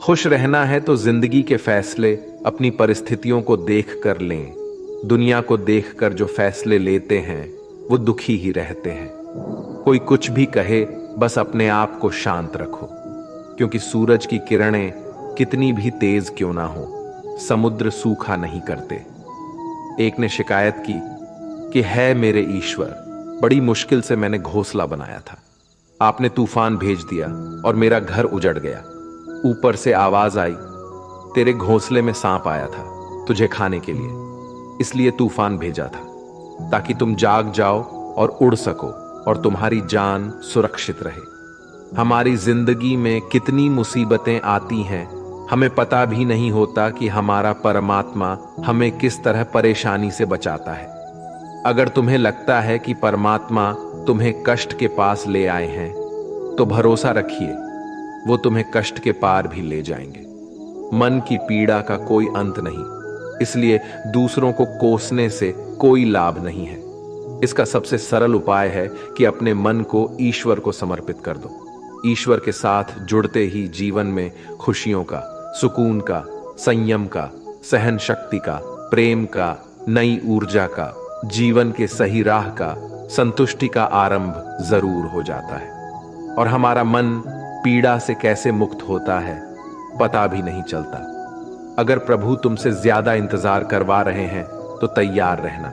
खुश रहना है तो जिंदगी के फैसले अपनी परिस्थितियों को देख कर लें। दुनिया को देख कर जो फैसले लेते हैं वो दुखी ही रहते हैं। कोई कुछ भी कहे, बस अपने आप को शांत रखो, क्योंकि सूरज की किरणें कितनी भी तेज क्यों ना हो, समुद्र सूखा नहीं करते। एक ने शिकायत की कि है मेरे ईश्वर, बड़ी मुश्किल से मैंने घोंसला बनाया था, आपने तूफान भेज दिया और मेरा घर उजड़ गया। ऊपर से आवाज आई, तेरे घोंसले में सांप आया था तुझे खाने के लिए, इसलिए तूफान भेजा था ताकि तुम जाग जाओ और उड़ सको और तुम्हारी जान सुरक्षित रहे। हमारी जिंदगी में कितनी मुसीबतें आती हैं, हमें पता भी नहीं होता कि हमारा परमात्मा हमें किस तरह परेशानी से बचाता है। अगर तुम्हें लगता है कि परमात्मा तुम्हें कष्ट के पास ले आए हैं, तो भरोसा रखिए वो तुम्हें कष्ट के पार भी ले जाएंगे। मन की पीड़ा का कोई अंत नहीं, इसलिए दूसरों को कोसने से कोई लाभ नहीं है। इसका सबसे सरल उपाय है कि अपने मन को ईश्वर को समर्पित कर दो। ईश्वर के साथ जुड़ते ही जीवन में खुशियों का, सुकून का, संयम का, सहन शक्ति का, प्रेम का, नई ऊर्जा का, जीवन के सही राह का, संतुष्टि का आरंभ जरूर हो जाता है। और हमारा मन पीड़ा से कैसे मुक्त होता है पता भी नहीं चलता। अगर प्रभु तुमसे ज्यादा इंतजार करवा रहे हैं तो तैयार रहना,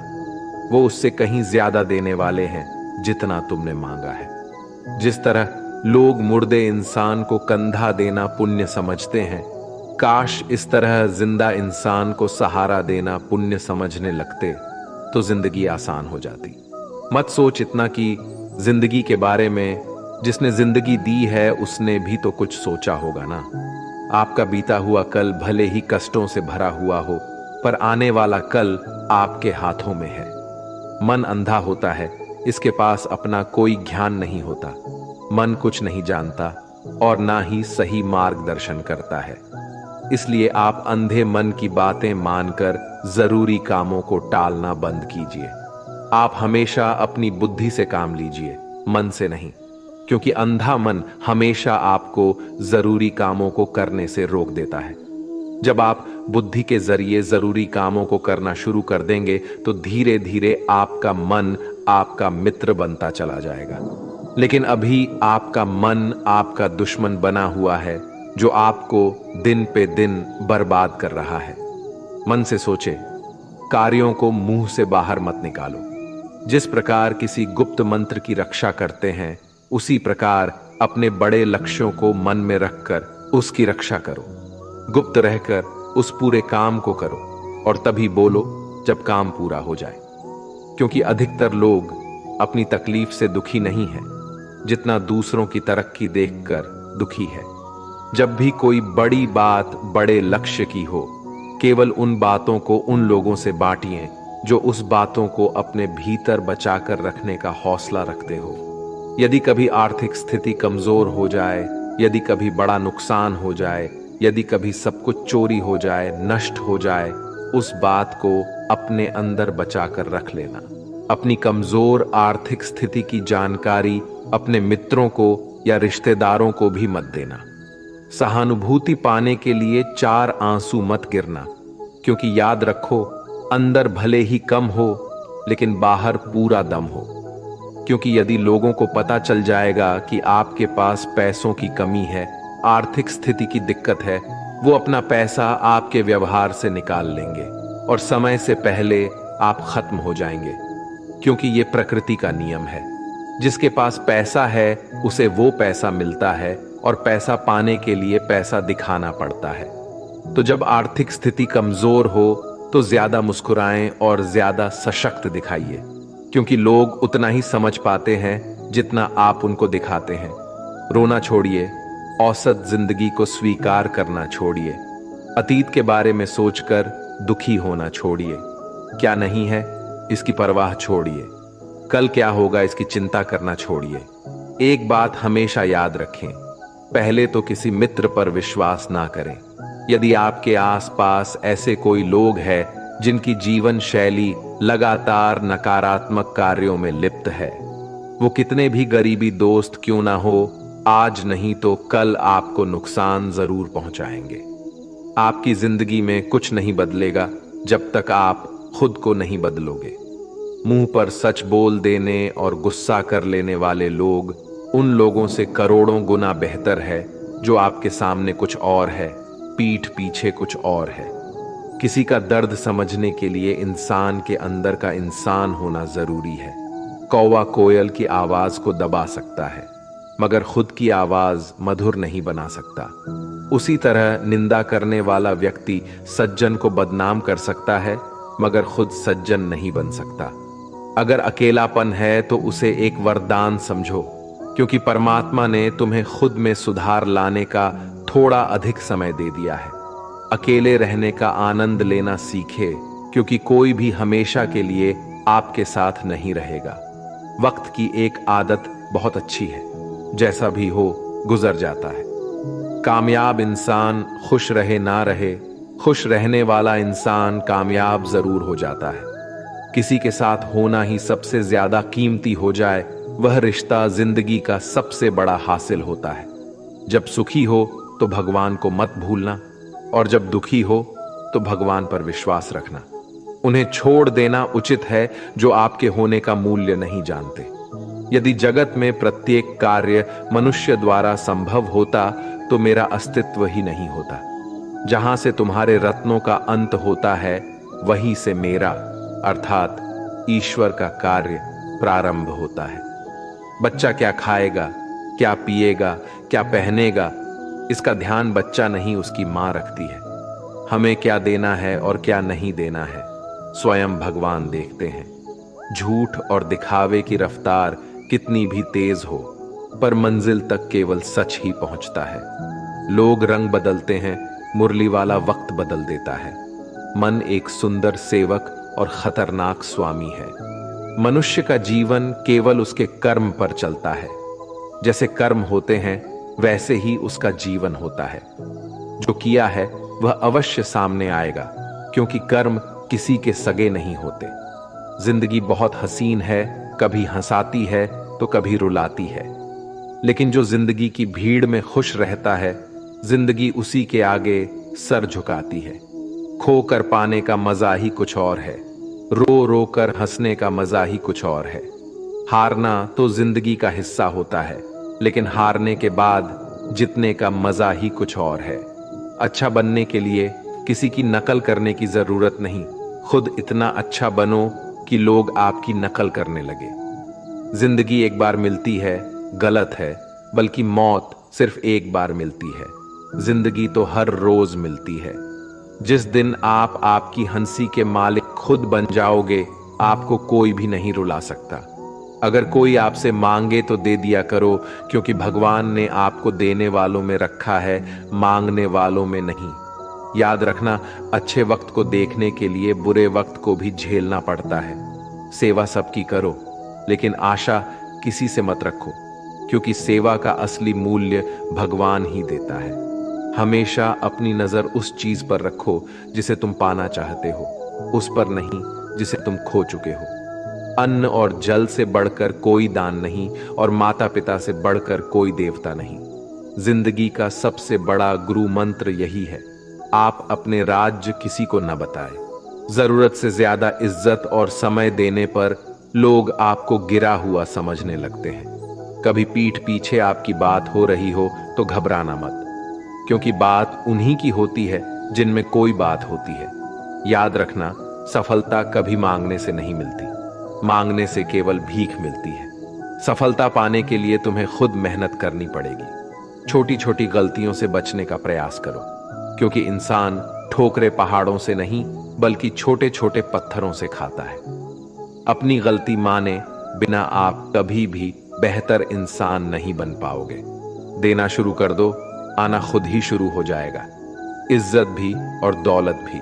वो उससे कहीं ज्यादा देने वाले हैं जितना तुमने मांगा है। जिस तरह लोग मुर्दे इंसान को कंधा देना पुण्य समझते हैं, काश इस तरह जिंदा इंसान को सहारा देना पुण्य समझने लगते तो जिंदगी आसान हो जाती। मत सोच इतना कि जिंदगी के बारे में, जिसने जिंदगी दी है उसने भी तो कुछ सोचा होगा ना। आपका बीता हुआ कल भले ही कष्टों से भरा हुआ हो, पर आने वाला कल आपके हाथों में है। मन अंधा होता है, इसके पास अपना कोई ज्ञान नहीं होता। मन कुछ नहीं जानता और ना ही सही मार्गदर्शन करता है। इसलिए आप अंधे मन की बातें मानकर जरूरी कामों को टालना बंद कीजिए। आप हमेशा अपनी बुद्धि से काम लीजिए, मन से नहीं, क्योंकि अंधा मन हमेशा आपको जरूरी कामों को करने से रोक देता है। जब आप बुद्धि के जरिए जरूरी कामों को करना शुरू कर देंगे तो धीरे धीरे आपका मन आपका मित्र बनता चला जाएगा। लेकिन अभी आपका मन आपका दुश्मन बना हुआ है, जो आपको दिन पे दिन बर्बाद कर रहा है। मन से सोचे, कार्यों को मुंह से बाहर मत निकालो। जिस प्रकार किसी गुप्त मंत्र की रक्षा करते हैं, उसी प्रकार अपने बड़े लक्ष्यों को मन में रखकर उसकी रक्षा करो। गुप्त रहकर उस पूरे काम को करो और तभी बोलो जब काम पूरा हो जाए। क्योंकि अधिकतर लोग अपनी तकलीफ से दुखी नहीं है जितना दूसरों की तरक्की देखकर दुखी है। जब भी कोई बड़ी बात बड़े लक्ष्य की हो, केवल उन बातों को उन लोगों से बांटिए जो उस बातों को अपने भीतर बचाकर रखने का हौसला रखते हो। यदि कभी आर्थिक स्थिति कमजोर हो जाए, यदि कभी बड़ा नुकसान हो जाए, यदि कभी सब कुछ चोरी हो जाए, नष्ट हो जाए, उस बात को अपने अंदर बचाकर रख लेना। अपनी कमजोर आर्थिक स्थिति की जानकारी अपने मित्रों को या रिश्तेदारों को भी मत देना। सहानुभूति पाने के लिए 4 आंसू मत गिरना, क्योंकि याद रखो, अंदर भले ही कम हो लेकिन बाहर पूरा दम हो। क्योंकि यदि लोगों को पता चल जाएगा कि आपके पास पैसों की कमी है, आर्थिक स्थिति की दिक्कत है, वो अपना पैसा आपके व्यवहार से निकाल लेंगे और समय से पहले आप खत्म हो जाएंगे। क्योंकि ये प्रकृति का नियम है, जिसके पास पैसा है उसे वो पैसा मिलता है और पैसा पाने के लिए पैसा दिखाना पड़ता है। तो जब आर्थिक स्थिति कमजोर हो तो ज्यादा मुस्कुराएं और ज्यादा सशक्त दिखाइए, क्योंकि लोग उतना ही समझ पाते हैं जितना आप उनको दिखाते हैं। रोना छोड़िए, औसत जिंदगी को स्वीकार करना छोड़िए, अतीत के बारे में सोचकर दुखी होना छोड़िए। क्या नहीं है इसकी परवाह छोड़िए, कल क्या होगा इसकी चिंता करना छोड़िए। एक बात हमेशा याद रखें, पहले तो किसी मित्र पर विश्वास ना करें। यदि आपके आसपास ऐसे कोई लोग हैं जिनकी जीवन शैली लगातार नकारात्मक कार्यों में लिप्त है, वो कितने भी गरीबी दोस्त क्यों ना हो, आज नहीं तो कल आपको नुकसान जरूर पहुंचाएंगे। आपकी जिंदगी में कुछ नहीं बदलेगा जब तक आप खुद को नहीं बदलोगे। मुंह पर सच बोल देने और गुस्सा कर लेने वाले लोग उन लोगों से करोड़ों गुना बेहतर है जो आपके सामने कुछ और है, पीठ पीछे कुछ और है। किसी का दर्द समझने के लिए इंसान के अंदर का इंसान होना जरूरी है। कौवा कोयल की आवाज को दबा सकता है, मगर खुद की आवाज मधुर नहीं बना सकता। उसी तरह निंदा करने वाला व्यक्ति सज्जन को बदनाम कर सकता है, मगर खुद सज्जन नहीं बन सकता। अगर अकेलापन है तो उसे एक वरदान समझो, क्योंकि परमात्मा ने तुम्हें खुद में सुधार लाने का थोड़ा अधिक समय दे दिया है। अकेले रहने का आनंद लेना सीखे, क्योंकि कोई भी हमेशा के लिए आपके साथ नहीं रहेगा। वक्त की एक आदत बहुत अच्छी है, जैसा भी हो गुजर जाता है। कामयाब इंसान खुश रहे ना रहे, खुश रहने वाला इंसान कामयाब जरूर हो जाता है। किसी के साथ होना ही सबसे ज्यादा कीमती हो जाए, वह रिश्ता जिंदगी का सबसे बड़ा हासिल होता है। जब सुखी हो तो भगवान को मत भूलना, और जब दुखी हो तो भगवान पर विश्वास रखना। उन्हें छोड़ देना उचित है जो आपके होने का मूल्य नहीं जानते। यदि जगत में प्रत्येक कार्य मनुष्य द्वारा संभव होता तो मेरा अस्तित्व ही नहीं होता। जहां से तुम्हारे रत्नों का अंत होता है, वहीं से मेरा अर्थात ईश्वर का कार्य प्रारंभ होता है। बच्चा क्या खाएगा, क्या पिएगा, क्या पहनेगा, इसका ध्यान बच्चा नहीं उसकी मां रखती है। हमें क्या देना है और क्या नहीं देना है, स्वयं भगवान देखते हैं। झूठ और दिखावे की रफ्तार कितनी भी तेज हो, पर मंजिल तक केवल सच ही पहुंचता है। लोग रंग बदलते हैं, मुरली वाला वक्त बदल देता है। मन एक सुंदर सेवक और खतरनाक स्वामी है। मनुष्य का जीवन केवल उसके कर्म पर चलता है। जैसे कर्म होते हैं वैसे ही उसका जीवन होता है। जो किया है वह अवश्य सामने आएगा, क्योंकि कर्म किसी के सगे नहीं होते। जिंदगी बहुत हसीन है, कभी हंसाती है तो कभी रुलाती है, लेकिन जो जिंदगी की भीड़ में खुश रहता है, जिंदगी उसी के आगे सर झुकाती है। खोकर पाने का मजा ही कुछ और है, रो रो कर हंसने का मजा ही कुछ और है। हारना तो जिंदगी का हिस्सा होता है, लेकिन हारने के बाद जीतने का मजा ही कुछ और है। अच्छा बनने के लिए किसी की नकल करने की जरूरत नहीं, खुद इतना अच्छा बनो कि लोग आपकी नकल करने लगे। जिंदगी एक बार मिलती है गलत है, बल्कि मौत सिर्फ एक बार मिलती है। जिंदगी तो हर रोज मिलती है। जिस दिन आप आपकी हंसी के मालिक खुद बन जाओगे, आपको कोई भी नहीं रुला सकता। अगर कोई आपसे मांगे तो दे दिया करो, क्योंकि भगवान ने आपको देने वालों में रखा है, मांगने वालों में नहीं। याद रखना, अच्छे वक्त को देखने के लिए बुरे वक्त को भी झेलना पड़ता है। सेवा सबकी करो, लेकिन आशा किसी से मत रखो, क्योंकि सेवा का असली मूल्य भगवान ही देता है। हमेशा अपनी नजर उस चीज पर रखो जिसे तुम पाना चाहते हो, उस पर नहीं जिसे तुम खो चुके हो। अन्न और जल से बढ़कर कोई दान नहीं, और माता पिता से बढ़कर कोई देवता नहीं। जिंदगी का सबसे बड़ा गुरु मंत्र यही है, आप अपने राज्य किसी को न बताएं। जरूरत से ज्यादा इज्जत और समय देने पर लोग आपको गिरा हुआ समझने लगते हैं। कभी पीठ पीछे आपकी बात हो रही हो तो घबराना मत, क्योंकि बात उन्हीं की होती है जिनमें कोई बात होती है। याद रखना, सफलता कभी मांगने से नहीं मिलती, मांगने से केवल भीख मिलती है। सफलता पाने के लिए तुम्हें खुद मेहनत करनी पड़ेगी। छोटी छोटी गलतियों से बचने का प्रयास करो, क्योंकि इंसान ठोकरे पहाड़ों से नहीं बल्कि छोटे छोटे पत्थरों से खाता है। अपनी गलती माने बिना आप कभी भी बेहतर इंसान नहीं बन पाओगे। देना शुरू कर दो, आना खुद ही शुरू हो जाएगा, इज्जत भी और दौलत भी।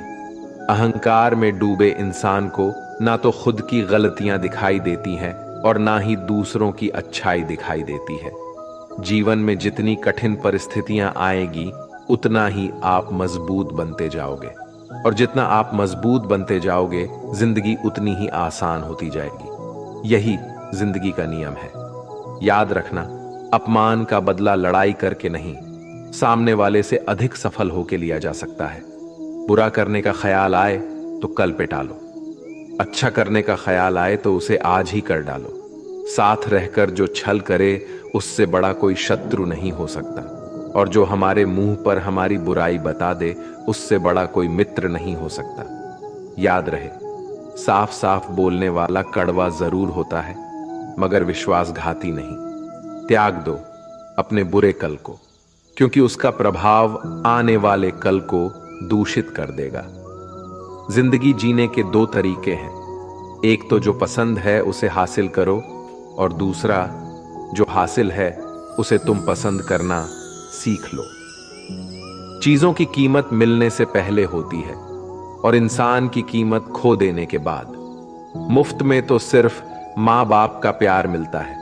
अहंकार में डूबे इंसान को ना तो खुद की गलतियां दिखाई देती हैं और ना ही दूसरों की अच्छाई दिखाई देती है। जीवन में जितनी कठिन परिस्थितियां आएगी, उतना ही आप मजबूत बनते जाओगे, और जितना आप मजबूत बनते जाओगे, जिंदगी उतनी ही आसान होती जाएगी। यही जिंदगी का नियम है। याद रखना, अपमान का बदला लड़ाई करके नहीं, सामने वाले से अधिक सफल होके लिया जा सकता है। बुरा करने का ख्याल आए तो कल पे टालो, अच्छा करने का ख्याल आए तो उसे आज ही कर डालो। साथ रहकर जो छल करे उससे बड़ा कोई शत्रु नहीं हो सकता, और जो हमारे मुंह पर हमारी बुराई बता दे उससे बड़ा कोई मित्र नहीं हो सकता। याद रहे, साफ साफ बोलने वाला कड़वा जरूर होता है मगर विश्वासघाती नहीं। त्याग दो अपने बुरे कल को, क्योंकि उसका प्रभाव आने वाले कल को दूषित कर देगा। जिंदगी जीने के दो तरीके हैं, एक तो जो पसंद है उसे हासिल करो, और दूसरा जो हासिल है उसे तुम पसंद करना सीख लो। चीजों की कीमत मिलने से पहले होती है और इंसान की कीमत खो देने के बाद। मुफ्त में तो सिर्फ माँ बाप का प्यार मिलता है,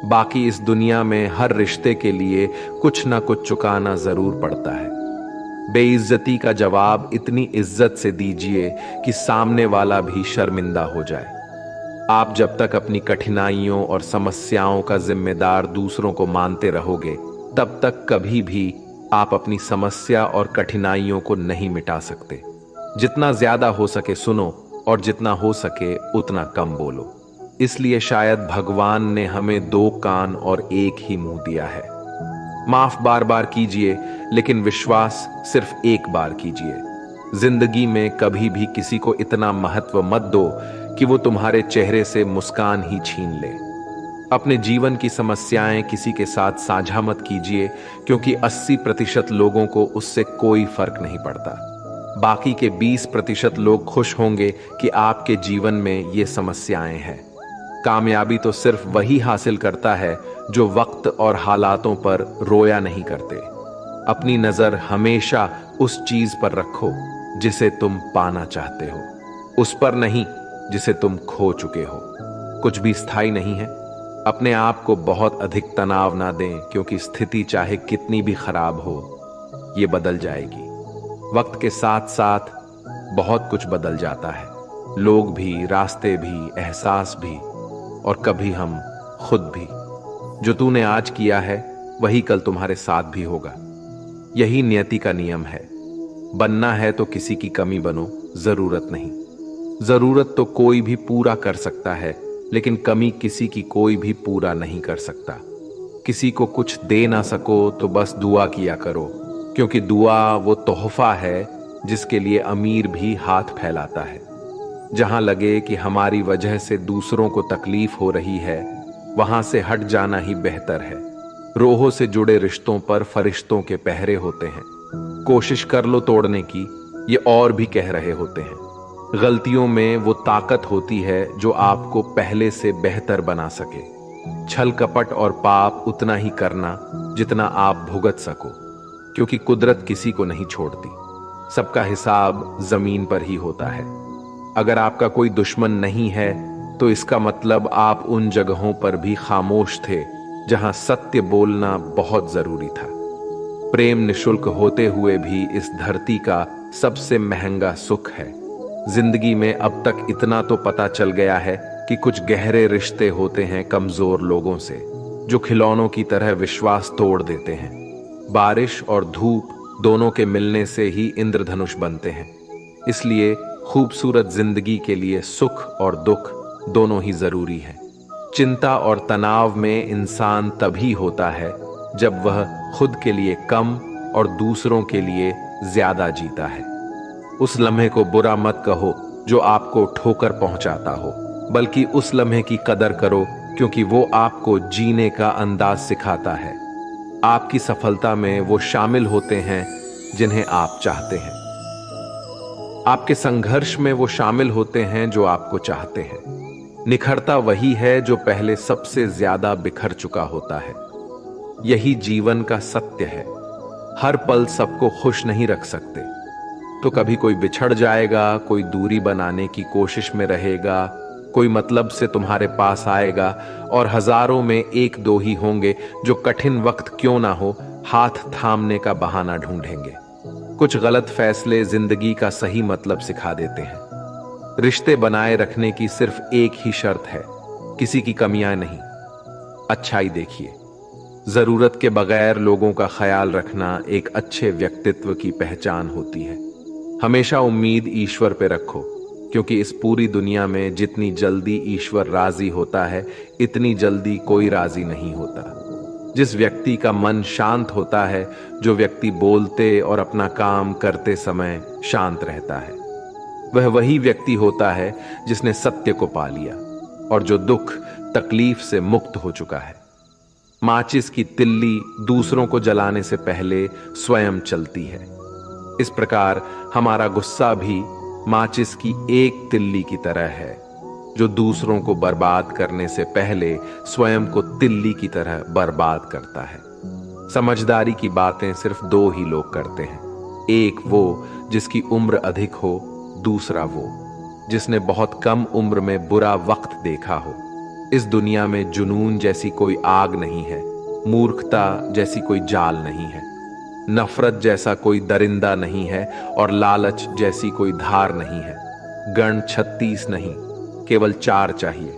बाकी इस दुनिया में हर रिश्ते के लिए कुछ ना कुछ चुकाना जरूर पड़ता है। बेइज्जती का जवाब इतनी इज्जत से दीजिए कि सामने वाला भी शर्मिंदा हो जाए। आप जब तक अपनी कठिनाइयों और समस्याओं का जिम्मेदार दूसरों को मानते रहोगे, तब तक कभी भी आप अपनी समस्या और कठिनाइयों को नहीं मिटा सकते। जितना ज्यादा हो सके सुनो, और जितना हो सके उतना कम बोलो। इसलिए शायद भगवान ने हमें दो कान और एक ही मुंह दिया है। माफ बार बार कीजिए, लेकिन विश्वास सिर्फ एक बार कीजिए। जिंदगी में कभी भी किसी को इतना महत्व मत दो कि वो तुम्हारे चेहरे से मुस्कान ही छीन ले। अपने जीवन की समस्याएं किसी के साथ साझा मत कीजिए, क्योंकि 80% लोगों को उससे कोई फर्क नहीं पड़ता। बाकी के 20% लोग खुश होंगे कि आपके जीवन में ये समस्याएं हैं। कामयाबी तो सिर्फ वही हासिल करता है जो वक्त और हालातों पर रोया नहीं करते। अपनी नजर हमेशा उस चीज पर रखो जिसे तुम पाना चाहते हो, उस पर नहीं जिसे तुम खो चुके हो। कुछ भी स्थायी नहीं है। अपने आप को बहुत अधिक तनाव ना दें, क्योंकि स्थिति चाहे कितनी भी खराब हो, ये बदल जाएगी। वक्त के साथ साथ बहुत कुछ बदल जाता है, लोग भी, रास्ते भी, एहसास भी, और कभी हम खुद भी। जो तूने आज किया है वही कल तुम्हारे साथ भी होगा। यही नियति का नियम है। बनना है तो किसी की कमी बनो, जरूरत नहीं। जरूरत तो कोई भी पूरा कर सकता है, लेकिन कमी किसी की कोई भी पूरा नहीं कर सकता। किसी को कुछ दे ना सको तो बस दुआ किया करो, क्योंकि दुआ वो तोहफा है जिसके लिए अमीर भी हाथ फैलाता है। जहां लगे कि हमारी वजह से दूसरों को तकलीफ हो रही है, वहां से हट जाना ही बेहतर है। रोहों से जुड़े रिश्तों पर फरिश्तों के पहरे होते हैं। कोशिश कर लो तोड़ने की, ये और भी कह रहे होते हैं। गलतियों में वो ताकत होती है जो आपको पहले से बेहतर बना सके। छल कपट और पाप उतना ही करना जितना आप भुगत सको, क्योंकि कुदरत किसी को नहीं छोड़ती। सबका हिसाब जमीन पर ही होता है। अगर आपका कोई दुश्मन नहीं है तो इसका मतलब आप उन जगहों पर भी खामोश थे जहां सत्य बोलना बहुत जरूरी था। प्रेम निशुल्क होते हुए भी इस धरती का सबसे महंगा सुख है। जिंदगी में अब तक इतना तो पता चल गया है कि कुछ गहरे रिश्ते होते हैं कमजोर लोगों से, जो खिलौनों की तरह विश्वास तोड़ देते हैं। बारिश और धूप दोनों के मिलने से ही इंद्रधनुष बनते हैं। इसलिए खूबसूरत जिंदगी के लिए सुख और दुख दोनों ही जरूरी है। चिंता और तनाव में इंसान तभी होता है जब वह खुद के लिए कम और दूसरों के लिए ज्यादा जीता है। उस लम्हे को बुरा मत कहो जो आपको ठोकर पहुंचाता हो, बल्कि उस लम्हे की कदर करो, क्योंकि वो आपको जीने का अंदाज सिखाता है। आपकी सफलता में वो शामिल होते हैं जिन्हें आप चाहते हैं। आपके संघर्ष में वो शामिल होते हैं जो आपको चाहते हैं। निखरता वही है जो पहले सबसे ज्यादा बिखर चुका होता है। यही जीवन का सत्य है। हर पल सबको खुश नहीं रख सकते, तो कभी कोई बिछड़ जाएगा, कोई दूरी बनाने की कोशिश में रहेगा, कोई मतलब से तुम्हारे पास आएगा, और हजारों में एक दो ही होंगे जो कठिन वक्त क्यों ना हो हाथ थामने का बहाना ढूंढेंगे। कुछ गलत फैसले जिंदगी का सही मतलब सिखा देते हैं। रिश्ते बनाए रखने की सिर्फ एक ही शर्त है, किसी की कमियां नहीं, अच्छाई देखिए। जरूरत के बगैर लोगों का ख्याल रखना एक अच्छे व्यक्तित्व की पहचान होती है। हमेशा उम्मीद ईश्वर पे रखो, क्योंकि इस पूरी दुनिया में जितनी जल्दी ईश्वर राजी होता है, इतनी जल्दी कोई राजी नहीं होता। जिस व्यक्ति का मन शांत होता है, जो व्यक्ति बोलते और अपना काम करते समय शांत रहता है, वह वही व्यक्ति होता है जिसने सत्य को पा लिया और जो दुख तकलीफ से मुक्त हो चुका है। माचिस की तिल्ली दूसरों को जलाने से पहले स्वयं चलती है। इस प्रकार हमारा गुस्सा भी माचिस की एक तिल्ली की तरह है, जो दूसरों को बर्बाद करने से पहले स्वयं को तिल्ली की तरह बर्बाद करता है। समझदारी की बातें सिर्फ दो ही लोग करते हैं, एक वो जिसकी उम्र अधिक हो, दूसरा वो जिसने बहुत कम उम्र में बुरा वक्त देखा हो। इस दुनिया में जुनून जैसी कोई आग नहीं है, मूर्खता जैसी कोई जाल नहीं है, नफरत जैसा कोई दरिंदा नहीं है और लालच जैसी कोई धार नहीं है। गण 36 नहीं, केवल 4 चाहिए: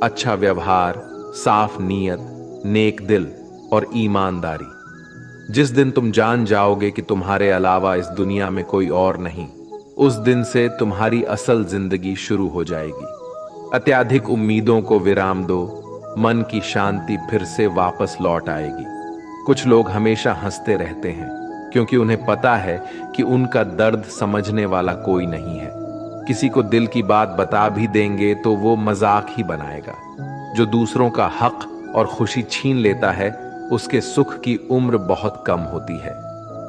अच्छा व्यवहार, साफ नीयत, नेक दिल और ईमानदारी। जिस दिन तुम जान जाओगे कि तुम्हारे अलावा इस दुनिया में कोई और नहीं, उस दिन से तुम्हारी असल जिंदगी शुरू हो जाएगी। अत्याधिक उम्मीदों को विराम दो, मन की शांति फिर से वापस लौट आएगी। कुछ लोग हमेशा हंसते रहते हैं, क्योंकि उन्हें पता है कि उनका दर्द समझने वाला कोई नहीं है। किसी को दिल की बात बता भी देंगे तो वो मजाक ही बनाएगा। जो दूसरों का हक और खुशी छीन लेता है, उसके सुख की उम्र बहुत कम होती है।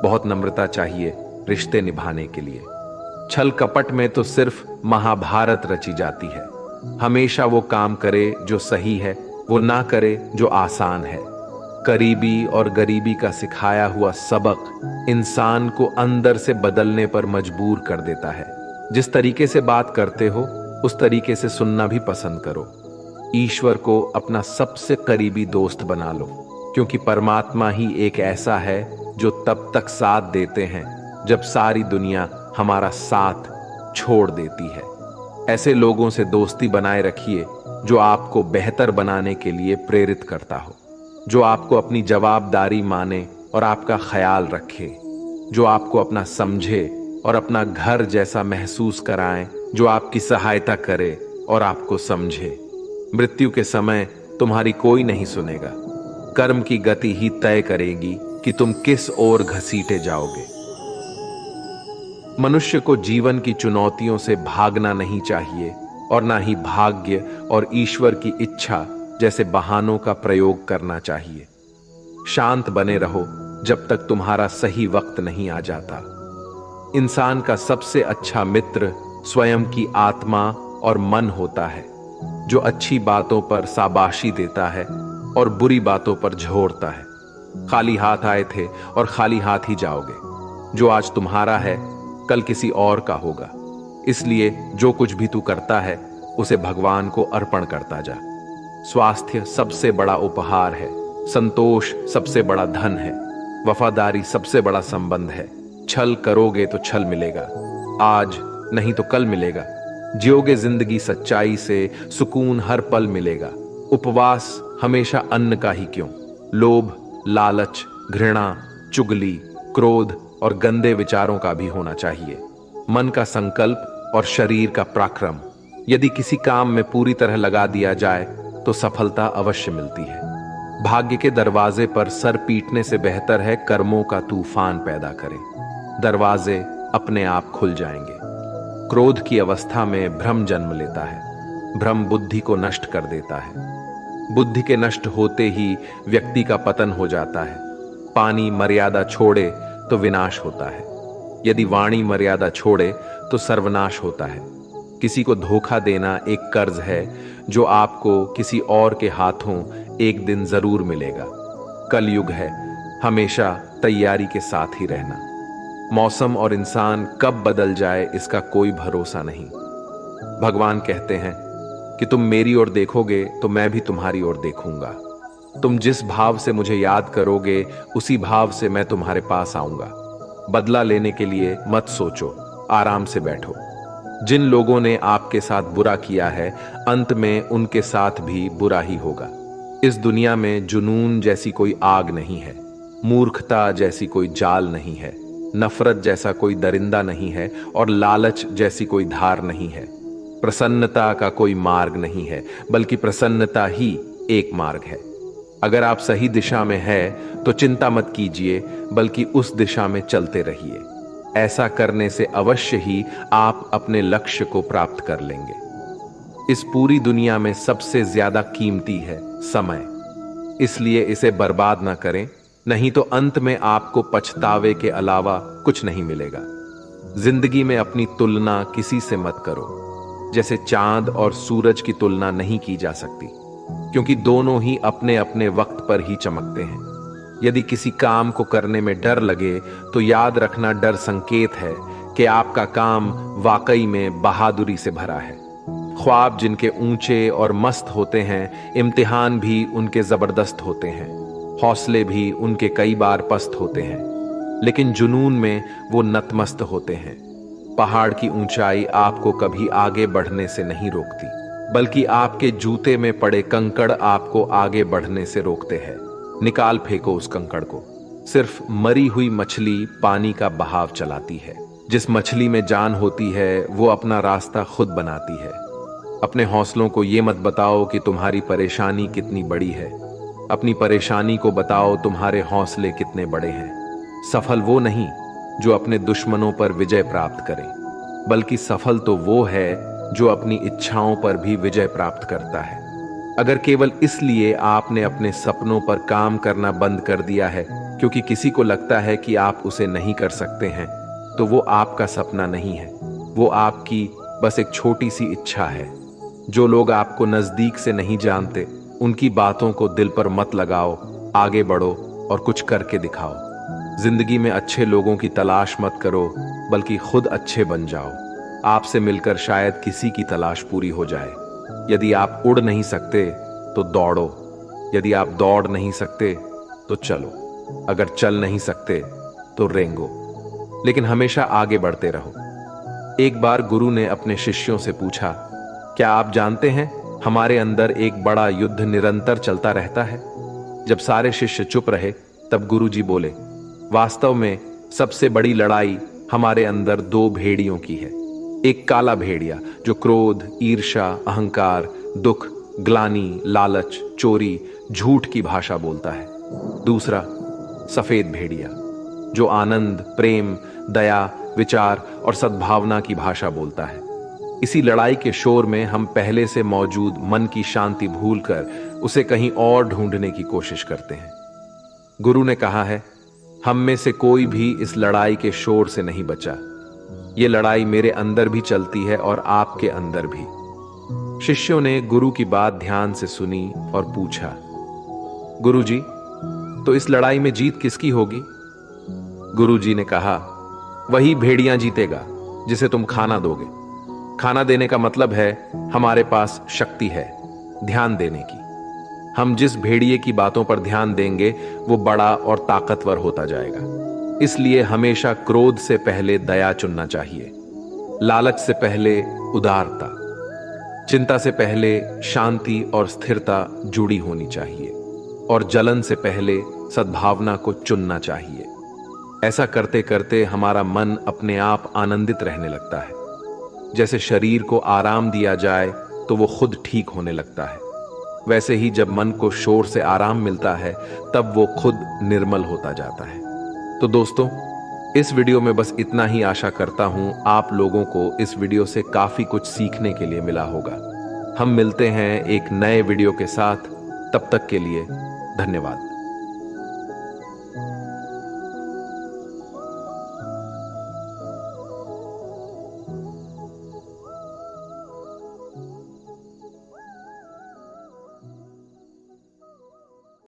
बहुत नम्रता चाहिए रिश्ते निभाने के लिए। छल कपट में तो सिर्फ महाभारत रची जाती है। हमेशा वो काम करे जो सही है, वो ना करे जो आसान है। करीबी और गरीबी का सिखाया हुआ सबक इंसान को अंदर से बदलने पर मजबूर कर देता है। जिस तरीके से बात करते हो, उस तरीके से सुनना भी पसंद करो। ईश्वर को अपना सबसे करीबी दोस्त बना लो, क्योंकि परमात्मा ही एक ऐसा है जो तब तक साथ देते हैं जब सारी दुनिया हमारा साथ छोड़ देती है। ऐसे लोगों से दोस्ती बनाए रखिए जो आपको बेहतर बनाने के लिए प्रेरित करता हो, जो आपको अपनी जवाबदारी माने और आपका ख्याल रखे, जो आपको अपना समझे और अपना घर जैसा महसूस कराएं, जो आपकी सहायता करे और आपको समझे। मृत्यु के समय तुम्हारी कोई नहीं सुनेगा। कर्म की गति ही तय करेगी कि तुम किस ओर घसीटे जाओगे। मनुष्य को जीवन की चुनौतियों से भागना नहीं चाहिए और ना ही भाग्य और ईश्वर की इच्छा जैसे बहानों का प्रयोग करना चाहिए। शांत बने रहो जब तक तुम्हारा सही वक्त नहीं आ जाता। इंसान का सबसे अच्छा मित्र स्वयं की आत्मा और मन होता है, जो अच्छी बातों पर शाबाशी देता है और बुरी बातों पर झोरता है। खाली हाथ आए थे और खाली हाथ ही जाओगे। जो आज तुम्हारा है, कल किसी और का होगा। इसलिए जो कुछ भी तू करता है, उसे भगवान को अर्पण करता जा। स्वास्थ्य सबसे बड़ा उपहार है, संतोष सबसे बड़ा धन है, वफादारी सबसे बड़ा संबंध है। छल करोगे तो छल मिलेगा, आज नहीं तो कल मिलेगा। जियोगे जिंदगी सच्चाई से, सुकून हर पल मिलेगा। उपवास हमेशा अन्न का ही क्यों, लोभ, लालच, घृणा, चुगली, क्रोध और गंदे विचारों का भी होना चाहिए। मन का संकल्प और शरीर का पराक्रम यदि किसी काम में पूरी तरह लगा दिया जाए तो सफलता अवश्य मिलती है। भाग्य के दरवाजे पर सर पीटने से बेहतर है कर्मों का तूफान पैदा करें। दरवाजे अपने आप खुल जाएंगे। क्रोध की अवस्था में भ्रम जन्म लेता है। भ्रम बुद्धि को नष्ट कर देता है। बुद्धि के नष्ट होते ही व्यक्ति का पतन हो जाता है। पानी मर्यादा छोड़े तो विनाश होता है, यदि वाणी मर्यादा छोड़े तो सर्वनाश होता है। किसी को धोखा देना एक कर्ज है जो आपको किसी और के हाथों एक दिन जरूर मिलेगा। कलयुग है, हमेशा तैयारी के साथ ही रहना। मौसम और इंसान कब बदल जाए इसका कोई भरोसा नहीं। भगवान कहते हैं कि तुम मेरी ओर देखोगे तो मैं भी तुम्हारी ओर देखूंगा। तुम जिस भाव से मुझे याद करोगे, उसी भाव से मैं तुम्हारे पास आऊंगा। बदला लेने के लिए मत सोचो, आराम से बैठो। जिन लोगों ने आपके साथ बुरा किया है, अंत में उनके साथ भी बुरा ही होगा। इस दुनिया में जुनून जैसी कोई आग नहीं है, मूर्खता जैसी कोई जाल नहीं है, नफरत जैसा कोई दरिंदा नहीं है और लालच जैसी कोई धार नहीं है। प्रसन्नता का कोई मार्ग नहीं है, बल्कि प्रसन्नता ही एक मार्ग है। अगर आप सही दिशा में है तो चिंता मत कीजिए, बल्कि उस दिशा में चलते रहिए। ऐसा करने से अवश्य ही आप अपने लक्ष्य को प्राप्त कर लेंगे। इस पूरी दुनिया में सबसे ज्यादा कीमती है समय, इसलिए इसे बर्बाद ना करें, नहीं तो अंत में आपको पछतावे के अलावा कुछ नहीं मिलेगा। जिंदगी में अपनी तुलना किसी से मत करो। जैसे चांद और सूरज की तुलना नहीं की जा सकती, क्योंकि दोनों ही अपने अपने वक्त पर ही चमकते हैं। यदि किसी काम को करने में डर लगे तो याद रखना, डर संकेत है कि आपका काम वाकई में बहादुरी से भरा है। ख्वाब जिनके ऊंचे और मस्त होते हैं, इम्तिहान भी उनके जबरदस्त होते हैं, हौसले भी उनके कई बार पस्त होते हैं, लेकिन जुनून में वो नतमस्त होते हैं। पहाड़ की ऊंचाई आपको कभी आगे बढ़ने से नहीं रोकती, बल्कि आपके जूते में पड़े कंकड़ आपको आगे बढ़ने से रोकते हैं। निकाल फेंको उस कंकड़ को। सिर्फ मरी हुई मछली पानी का बहाव चलाती है। जिस मछली में जान होती है वो अपना रास्ता खुद बनाती है। अपने हौसलों को ये मत बताओ कि तुम्हारी परेशानी कितनी बड़ी है, अपनी परेशानी को बताओ तुम्हारे हौसले कितने बड़े हैं। सफल वो नहीं जो अपने दुश्मनों पर विजय प्राप्त करे, बल्कि सफल तो वो है जो अपनी इच्छाओं पर भी विजय प्राप्त करता है। अगर केवल इसलिए आपने अपने सपनों पर काम करना बंद कर दिया है क्योंकि किसी को लगता है कि आप उसे नहीं कर सकते हैं, तो वो आपका सपना नहीं है, वो आपकी बस एक छोटी सी इच्छा है। जो लोग आपको नजदीक से नहीं जानते, उनकी बातों को दिल पर मत लगाओ, आगे बढ़ो और कुछ करके दिखाओ। जिंदगी में अच्छे लोगों की तलाश मत करो, बल्कि खुद अच्छे बन जाओ। आपसे मिलकर शायद किसी की तलाश पूरी हो जाए। यदि आप उड़ नहीं सकते तो दौड़ो, यदि आप दौड़ नहीं सकते तो चलो, अगर चल नहीं सकते तो रेंगो, लेकिन हमेशा आगे बढ़ते रहो। एक बार गुरु ने अपने शिष्यों से पूछा, क्या आप जानते हैं हमारे अंदर एक बड़ा युद्ध निरंतर चलता रहता है? जब सारे शिष्य चुप रहे तब गुरुजी बोले, वास्तव में सबसे बड़ी लड़ाई हमारे अंदर दो भेड़ियों की है। एक काला भेड़िया जो क्रोध, ईर्ष्या, अहंकार, दुख, ग्लानि, लालच, चोरी, झूठ की भाषा बोलता है। दूसरा सफेद भेड़िया जो आनंद, प्रेम, दया, विचार और सद्भावना की भाषा बोलता है। इसी लड़ाई के शोर में हम पहले से मौजूद मन की शांति भूलकर उसे कहीं और ढूंढने की कोशिश करते हैं। गुरु ने कहा है, हम में से कोई भी इस लड़ाई के शोर से नहीं बचा। ये लड़ाई मेरे अंदर भी चलती है और आपके अंदर भी। शिष्यों ने गुरु की बात ध्यान से सुनी और पूछा, गुरुजी, तो इस लड़ाई में जीत किसकी होगी? गुरुजी ने कहा, वही भेड़िया जीतेगा जिसे तुम खाना दोगे। खाना देने का मतलब है हमारे पास शक्ति है ध्यान देने की। हम जिस भेड़िए की बातों पर ध्यान देंगे वो बड़ा और ताकतवर होता जाएगा। इसलिए हमेशा क्रोध से पहले दया चुनना चाहिए, लालच से पहले उदारता, चिंता से पहले शांति और स्थिरता जुड़ी होनी चाहिए, और जलन से पहले सद्भावना को चुनना चाहिए। ऐसा करते करते हमारा मन अपने आप आनंदित रहने लगता है। जैसे शरीर को आराम दिया जाए तो वो खुद ठीक होने लगता है, वैसे ही जब मन को शोर से आराम मिलता है तब वो खुद निर्मल होता जाता है। तो दोस्तों, इस वीडियो में बस इतना ही। आशा करता हूं आप लोगों को इस वीडियो से काफी कुछ सीखने के लिए मिला होगा। हम मिलते हैं एक नए वीडियो के साथ, तब तक के लिए धन्यवाद।